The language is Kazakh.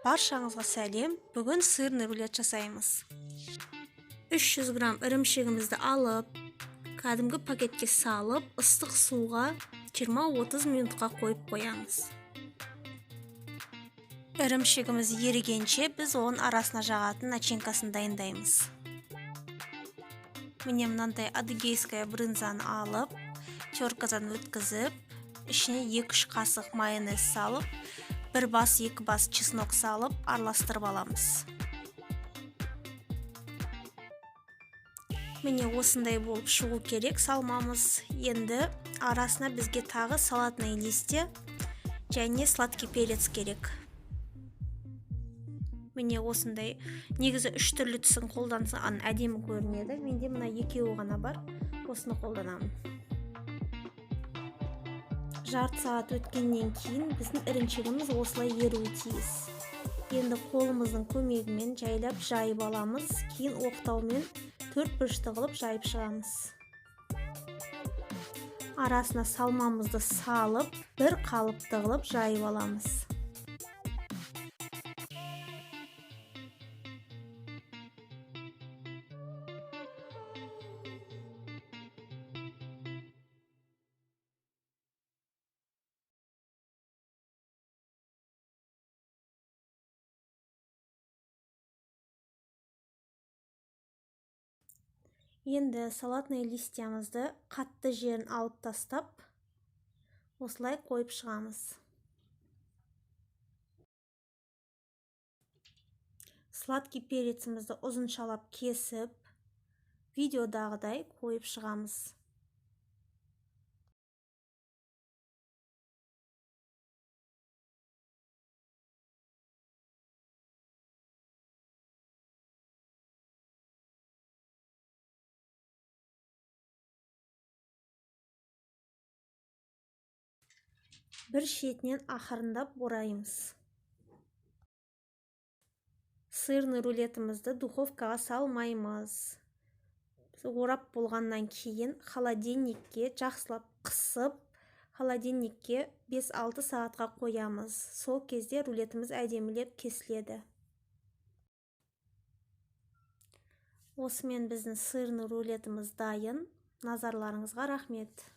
Баршаңызға сәлем. Бүгін сырный рулет жасаймыз. 300 грамм ірімшігімізді алып, кәдімгі пакетке салып, ыстық суға 20-30 минутқа қойып қоямыз. Ірімшігіміз ерігенше біз оның арасына жағатын начинкасын дайындаймыз. Міне мынандай адыгейская брынзаны алып, теркадан өткізіп, ішіне 2-3 қасық майонез салып, 1 бас 2 бас чеснок салып араластырып аламыз. Міне осындай болып шығу керек салмамыз. Енді арасына бізге тағы салатный листья және сладкий перец керек. Міне осындай, негізі 3 түрлі түсін қолдансан әдемі көрінеді. Менде мына екеуі ғана бар, осыны қолданамын. Жарты сағат өткеннен кейін біздің ірімшігіміз осылай еруі тиіс. Енді қолымыздың көмегімен жайлап жайып аламыз, кейін оқтаумен 4 бұрышты қылып жайып шығамыз. Арасына салмамызды салып, бір қалыпты қылып жайып аламыз. Енді салатный листьямызды қатты жерін алып тастап, осылай қойып шығамыз. Сладкий перецімізді ұзыншалап кесіп, видеодағыдай қойып шығамыз. Бір шетінен ақырындап ораймыз. Сырный рулетімізді духовкаға салмаймыз. Орап болғаннан кейін холодильникке жақсылап қысып, холодильникке 5-6 сағатқа қоямыз. Сол кезде рулетіміз әдемілеп кесіледі. Осымен біздің сырный рулетіміз дайын. Назарларыңызға рахмет.